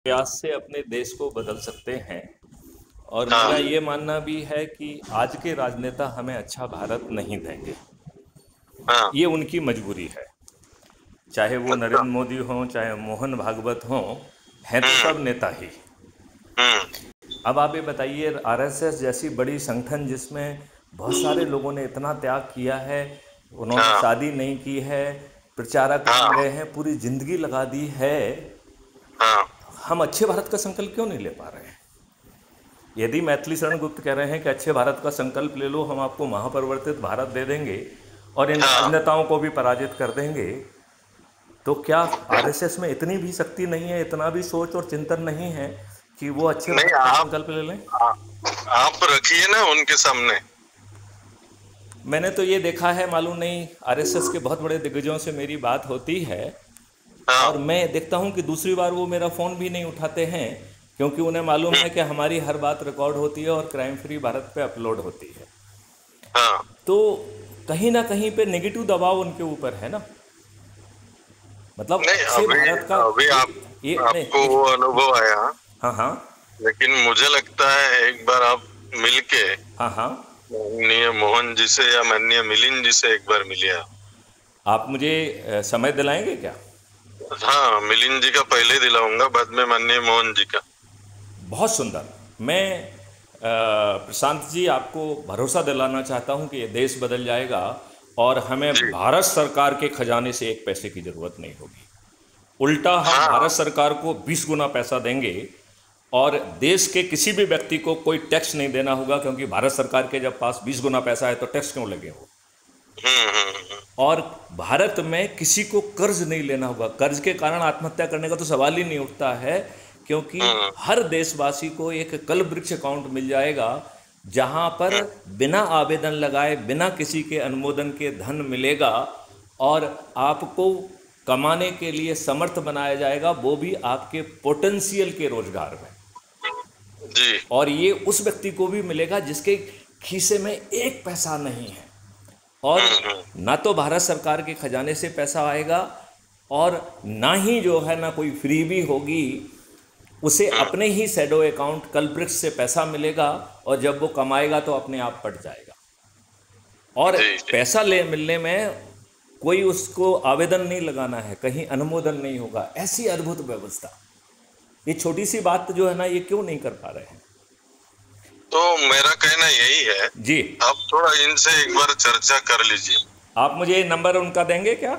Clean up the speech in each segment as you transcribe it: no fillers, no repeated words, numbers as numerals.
प्रयास से अपने देश को बदल सकते हैं। और मेरा हाँ ये मानना भी है कि आज के राजनेता हमें अच्छा भारत नहीं देंगे। हाँ। ये उनकी मजबूरी है, चाहे वो अच्छा। नरेंद्र मोदी हों, चाहे मोहन भागवत हों, हैं तो हम्म सब नेता ही। हम्म। अब आप ये बताइए, आरएसएस जैसी बड़ी संगठन जिसमें बहुत सारे लोगों ने इतना त्याग किया है, उन्होंने हाँ शादी नहीं की है, प्रचारक बन हाँ गए हैं, पूरी जिंदगी लगा दी है, हाँ। हम अच्छे भारत का संकल्प क्यों नहीं ले पा रहे हैं? यदि मैथिली शरण गुप्त कह रहे हैं कि अच्छे भारत का संकल्प ले लो, हम आपको महापरिवर्तित भारत दे देंगे और इन हाँ। राजनेताओं को भी पराजित कर देंगे, तो क्या आरएसएस में इतनी भी शक्ति नहीं है, इतना भी सोच और चिंतन नहीं है कि वो अच्छे नहीं, भारत का संकल्प ले लें? आप रखिए ना उनके सामने। मैंने तो ये देखा है, मालूम नहीं, आरएसएस के बहुत बड़े दिग्गजों से मेरी बात होती है और हाँ मैं देखता हूँ कि दूसरी बार वो मेरा फ़ोन भी नहीं उठाते हैं, क्योंकि उन्हें मालूम है कि हमारी हर बात रिकॉर्ड होती है और क्राइम फ्री भारत पे अपलोड होती है। हाँ। तो कहीं ना कहीं पे नेगेटिव दबाव उनके ऊपर है ना। मतलब नहीं, अच्छे अभी भारत का अभी ये, आप नहीं आपको वो अनुभव आया, हाँ हाँ लेकिन मुझे लगता है एक बार आप मिलके हाँ हाँ। माननीय मोहन जी से या माननीय मिलिंद जी से एक बार मिलिए आप। आप मुझे समय दिलाएंगे क्या? हाँ, मिलिंद जी का पहले दिलाऊंगा, बाद में माननीय मोहन जी का। बहुत सुंदर। मैं प्रशांत जी आपको भरोसा दिलाना चाहता हूं कि ये देश बदल जाएगा और हमें जी। भारत सरकार के खजाने से एक पैसे की ज़रूरत नहीं होगी। उल्टा हम हाँ भारत सरकार को 20 गुना पैसा देंगे और देश के किसी भी व्यक्ति को कोई टैक्स नहीं देना होगा, क्योंकि भारत सरकार के जब पास 20 गुना पैसा है तो टैक्स क्यों लगे हो। हम्म। और भारत में किसी को कर्ज नहीं लेना होगा। कर्ज के कारण आत्महत्या करने का तो सवाल ही नहीं उठता है, क्योंकि हम्म हर देशवासी को एक कल्प वृक्ष अकाउंट मिल जाएगा जहां पर बिना आवेदन लगाए, बिना किसी के अनुमोदन के धन मिलेगा और आपको कमाने के लिए समर्थ बनाया जाएगा, वो भी आपके पोटेंशियल के रोजगार में। जी। और ये उस व्यक्ति को भी मिलेगा जिसके खीसे में एक पैसा नहीं है, और हम्म। ना तो भारत सरकार के खजाने से पैसा आएगा और ना ही जो है ना कोई फ्रीबी होगी, उसे अपने ही शैडो अकाउंट कल्ब्रिक्स से पैसा मिलेगा और जब वो कमाएगा तो अपने आप पट जाएगा। और जी जी। पैसा ले मिलने में कोई उसको आवेदन नहीं लगाना है, कहीं अनुमोदन नहीं होगा। ऐसी अद्भुत व्यवस्था, ये छोटी सी बात जो है ना, ये क्यों नहीं कर पा रहे हैं? तो मेरा कहना यही है, जी, आप थोड़ा इनसे एक बार चर्चा कर लीजिए। आप मुझे नंबर उनका देंगे क्या?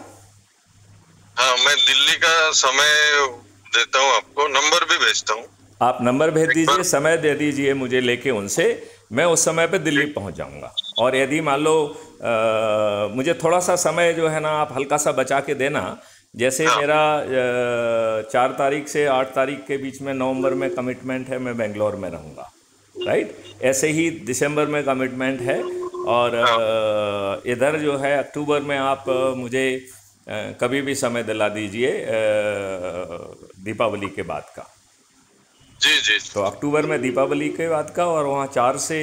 हाँ, मैं दिल्ली का समय देता हूँ, आपको नंबर भी भेजता हूँ। आप नंबर भेज एक दीजिए, बार। समय दे दीजिए मुझे लेके उनसे, मैं उस समय पे दिल्ली ठीक। पहुंच जाऊंगा। और यदि मान लो मुझे थोड़ा सा समय जो है ना आप हल्का सा बचा के देना। जैसे हाँ मेरा 4 तारीख से 8 तारीख के बीच में नवंबर में कमिटमेंट है, मैं बेंगलोर में रहूँगा, राइट। ऐसे ही दिसंबर में कमिटमेंट है और हाँ। इधर जो है अक्टूबर में आप मुझे कभी भी समय दिला दीजिए, दीपावली के बाद का। जी जी तो जी। अक्टूबर में दीपावली के बाद का, और वहाँ 4 से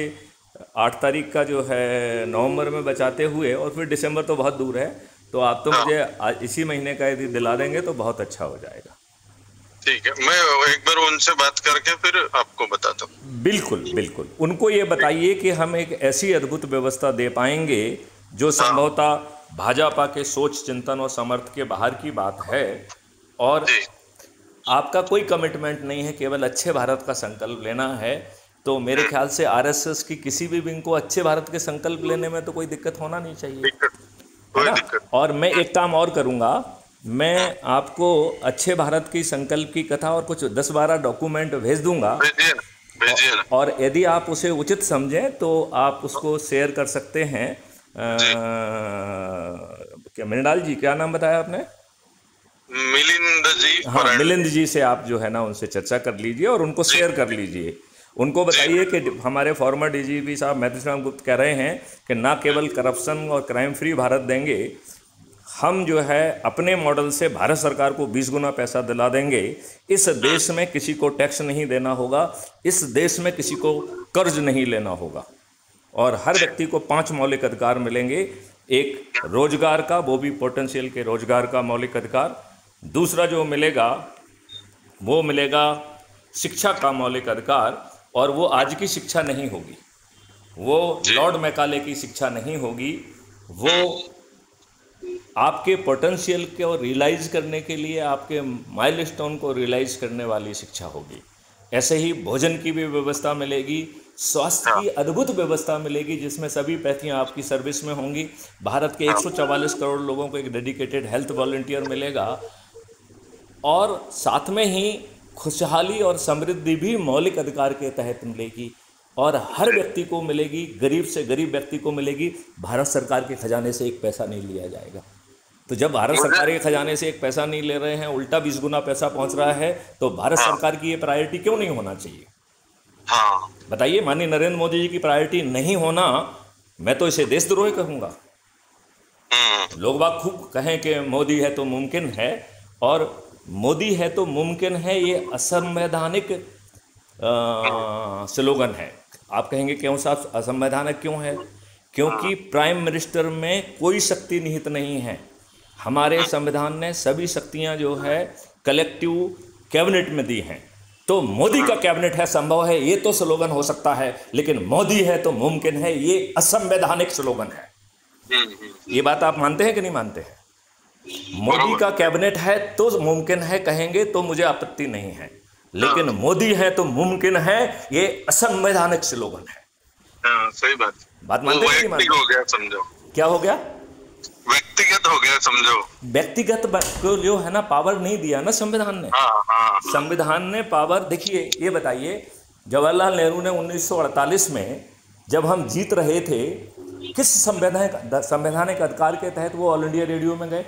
8 तारीख का जो है नवंबर में बचाते हुए, और फिर दिसंबर तो बहुत दूर है, तो आप तो हाँ, मुझे इसी महीने का यदि दिला देंगे तो बहुत अच्छा हो जाएगा। ठीक है, मैं एक बार उनसे बात करके फिर आपको बताता हूँ। बिल्कुल बिल्कुल, उनको ये बताइए कि हम एक ऐसी अद्भुत व्यवस्था दे पाएंगे जो हाँ संभवतः भाजपा के सोच, चिंतन और समर्थ के बाहर की बात है। और जी। आपका कोई कमिटमेंट नहीं है, केवल अच्छे भारत का संकल्प लेना है। तो मेरे ख्याल से आरएसएस की किसी भी विंग को अच्छे भारत के संकल्प लेने में तो कोई दिक्कत होना नहीं चाहिए, दिक्कत, है कोई ना। दिक्कत। और मैं एक काम और करूँगा, मैं आपको अच्छे भारत की संकल्प की कथा और कुछ 10-12 डॉक्यूमेंट भेज दूंगा। भेजिए ना, भेजिए ना। और यदि आप उसे उचित समझें तो आप उसको शेयर कर सकते हैं। जी। क्या मृणाल जी, क्या नाम बताया आपने? मिलिंद जी हाँ, मरांडी। मिलिंद जी से आप जो है ना उनसे चर्चा कर लीजिए और उनको जी शेयर कर लीजिए। उनको जी। बताइए कि हमारे फॉर्मर डीजीपी साहब मैथिली शरण गुप्त कह रहे हैं कि ना केवल करप्शन और क्राइम फ्री भारत देंगे, हम जो है अपने मॉडल से भारत सरकार को 20 गुना पैसा दिला देंगे। इस देश में किसी को टैक्स नहीं देना होगा, इस देश में किसी को कर्ज नहीं लेना होगा और हर जी व्यक्ति को 5 मौलिक अधिकार मिलेंगे। एक रोजगार का, वो भी पोटेंशियल के रोजगार का मौलिक अधिकार। दूसरा जो मिलेगा वो मिलेगा शिक्षा का मौलिक अधिकार, और वो आज की शिक्षा नहीं होगी, वो लॉर्ड मैकाले की शिक्षा नहीं होगी, वो आपके पोटेंशियल को रियलाइज करने के लिए आपके माइलस्टोन को रियलाइज करने वाली शिक्षा होगी। ऐसे ही भोजन की भी व्यवस्था मिलेगी, स्वास्थ्य की अद्भुत व्यवस्था मिलेगी, जिसमें सभी पैथियाँ आपकी सर्विस में होंगी। भारत के 144 करोड़ लोगों को एक डेडिकेटेड हेल्थ वॉलंटियर मिलेगा, और साथ में ही खुशहाली और समृद्धि भी मौलिक अधिकार के तहत मिलेगी, और हर व्यक्ति को मिलेगी, गरीब से गरीब व्यक्ति को मिलेगी। भारत सरकार के खजाने से एक पैसा नहीं लिया जाएगा। तो जब भारत सरकार के खजाने से एक पैसा नहीं ले रहे हैं, उल्टा 20 गुना पैसा पहुंच रहा है, तो भारत सरकार की ये प्रायोरिटी क्यों नहीं होना चाहिए? बताइए, माननीय नरेंद्र मोदी जी की प्रायोरिटी नहीं होना, मैं तो इसे देशद्रोही कहूँगा। लोग बाग खूब कहें कि मोदी है तो मुमकिन है, और मोदी है तो मुमकिन है ये असंवैधानिक स्लोगन है। आप कहेंगे क्यों साहब असंवैधानिक क्यों है? क्योंकि प्राइम मिनिस्टर में कोई शक्ति निहित नहीं है। हमारे संविधान ने सभी शक्तियां जो है कलेक्टिव कैबिनेट में दी हैं। तो मोदी का कैबिनेट है, संभव है, ये तो स्लोगन हो सकता है, लेकिन मोदी है तो मुमकिन है, ये असंवैधानिक स्लोगन है। ये बात आप मानते हैं कि नहीं मानते हैं? मोदी का कैबिनेट है तो मुमकिन है कहेंगे तो मुझे आपत्ति नहीं है, लेकिन मोदी है तो मुमकिन है, ये असंवैधानिक स्लोगन है। सही बात मानते हैं कि नहीं मानते? हो गया समझो। क्या हो गया? व्यक्तिगत हो गया समझो। व्यक्तिगत को जो है ना पावर नहीं दिया ना संविधान ने। संविधान ने पावर, देखिए ये बताइए, जवाहरलाल नेहरू ने 1948 में जब हम जीत रहे थे, किस संवैधानिक अधिकार के तहत वो ऑल इंडिया रेडियो में गए?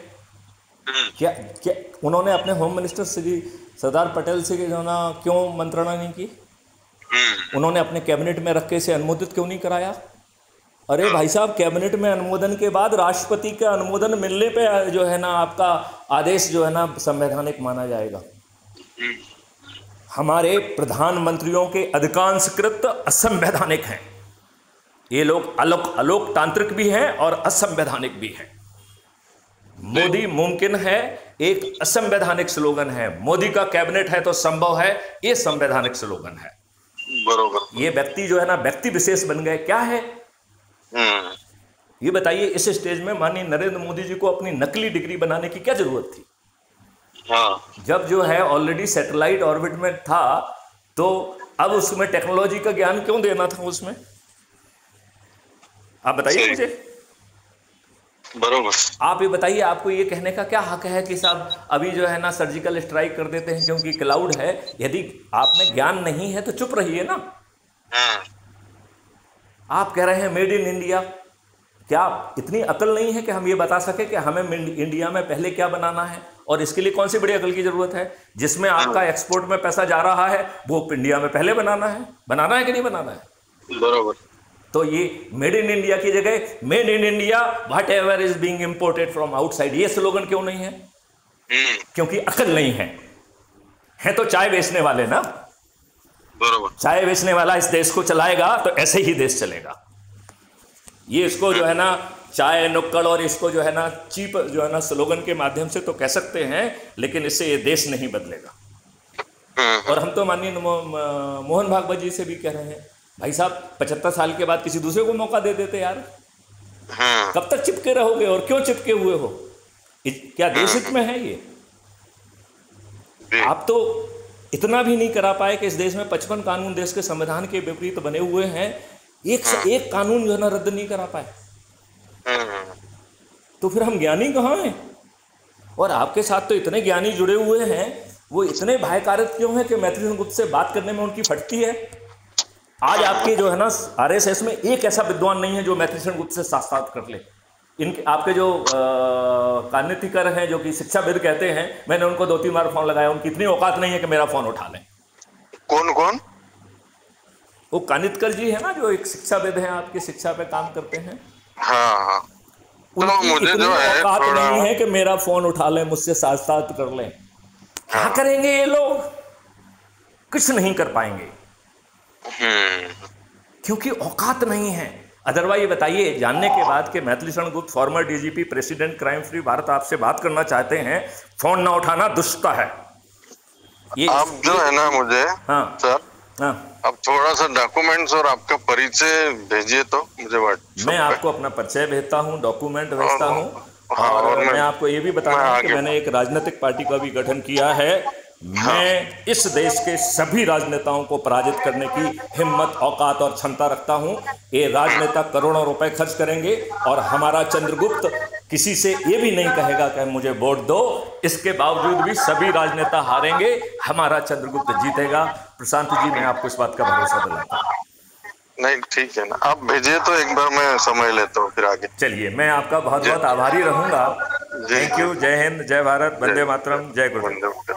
क्या उन्होंने अपने होम मिनिस्टर श्री सरदार पटेल से जो ना क्यों मंत्रणा नहीं की? उन्होंने अपने कैबिनेट में रख के इसे अनुमोदित क्यों नहीं कराया? अरे भाई साहब, कैबिनेट में अनुमोदन के बाद राष्ट्रपति का अनुमोदन मिलने पे जो है ना आपका आदेश जो है ना संवैधानिक माना जाएगा। हमारे प्रधानमंत्रियों के अधिकांश कृत्य असंवैधानिक हैं। ये लोग अलोकतांत्रिक भी हैं और असंवैधानिक भी हैं। मोदी मुमकिन है एक असंवैधानिक स्लोगन है, मोदी का कैबिनेट है तो संभव है, ये संवैधानिक स्लोगन है। बरोबर। ये व्यक्ति जो है ना व्यक्ति विशेष बन गए। क्या है ये बताइए? इस स्टेज में माननीय नरेंद्र मोदी जी को अपनी नकली डिग्री बनाने की क्या जरूरत थी? जब जो है ऑलरेडी सैटेलाइट ऑर्बिट में था, तो अब उसमें टेक्नोलॉजी का ज्ञान क्यों देना था उसमें? आप बताइए मुझे। बरोबर। आप ये बताइए, आपको ये कहने का क्या हक है कि साहब अभी जो है ना सर्जिकल स्ट्राइक कर देते हैं क्योंकि क्लाउड है? यदि आप में ज्ञान नहीं है तो चुप रहिए ना। आप कह रहे हैं मेड इन इंडिया, क्या इतनी अकल नहीं है कि हम ये बता सके कि हमें इंडिया में पहले क्या बनाना है, और इसके लिए कौन सी बड़ी अकल की जरूरत है? जिसमें आपका एक्सपोर्ट में पैसा जा रहा है वो इंडिया में पहले बनाना है कि नहीं बनाना है? बरोबर। तो ये मेड इन इंडिया की जगह made in India what ever is being imported from outside, ये स्लोगन क्यों नहीं है? क्योंकि अकल नहीं है तो चाय बेचने वाले ना। बरोबर। चाय बेचने वाला इस देश को चलाएगा तो ऐसे ही देश चलेगा। ये इसको जो है ना चाय नुक्कड़ और इसको जो है ना चीप जो है ना स्लोगन के माध्यम से तो कह सकते हैं, लेकिन इससे ये देश नहीं बदलेगा। और हम तो माननीय मोहन भागवत जी से भी कह रहे हैं, भाई साहब 75 साल के बाद किसी दूसरे को मौका दे देते यार। कब तक चिपके रहोगे और क्यों चिपके हुए हो? क्या देश हित में है ये? आप तो इतना भी नहीं करा पाए कि इस देश में 55 कानून देश के संविधान के विपरीत बने हुए हैं, एक कानून जो है ना रद्द नहीं करा पाए। तो फिर हम ज्ञानी कहाँ हैं? और आपके साथ तो इतने ज्ञानी जुड़े हुए हैं, वो इतने भयकारक क्यों हैं कि मैथिली गुप्त से बात करने में उनकी फटती है? आज आपके जो है ना आरएसएस में एक ऐसा विद्वान नहीं है जो मैथिली गुप्त से साक्षात कर ले। इनके आपके जो कानीतिकर हैं, जो कि शिक्षाविद कहते हैं, मैंने उनको 2-3 बार फोन लगाया, उनकी इतनी औकात नहीं है कि मेरा फोन उठा लें। कौन? वो कानितकर जी है ना, जो एक शिक्षाविद हैं, आपकी शिक्षा पे काम करते हैं। हाँ। उनकी मुझे इतनी जो है औकात थोड़ा नहीं है कि मेरा फोन उठा लें, मुझसे साक्षात कर लें। क्या करेंगे ये लोग? कुछ नहीं कर पाएंगे, क्योंकि औकात नहीं है। अदरवाइज ये बताइए, जानने के बाद कि Maithili Sharan Gupt farmer DGP president crime free Bharat आपसे बात करना चाहते हैं, फोन ना उठाना दुष्टता है। ये आप जो है ना मुझे हाँ सर, हाँ, आप थोड़ा सा डॉक्यूमेंट्स और आपका परिचय भेजिए तो मुझे मैं व्हाट्सएप पे। आपको अपना परिचय भेजता हूँ, डॉक्यूमेंट भेजता और हूँ। हाँ, और और मैं आपको ये भी मैं बताना है कि आगे। मैंने एक राजनीतिक पार्टी का भी गठन किया है। हाँ मैं इस देश के सभी राजनेताओं को पराजित करने की हिम्मत, औकात और क्षमता रखता हूँ। ये राजनेता करोड़ों रुपए खर्च करेंगे और हमारा चंद्रगुप्त किसी से ये भी नहीं कहेगा कि मुझे वोट दो। इसके बावजूद भी सभी राजनेता हारेंगे, हमारा चंद्रगुप्त जीतेगा। प्रशांत जी, मैं आपको इस बात का भरोसा दिलाता हूँ। नहीं ठीक है ना, आप भेजिए तो एक बार मैं समझ लेता हूँ फिर आगे। चलिए, मैं आपका बहुत जी बहुत आभारी रहूंगा। जी थैंक जी यू। जय हिंद, जय भारत, जय वंदे मातरम, जय गुरुदेव। वंदे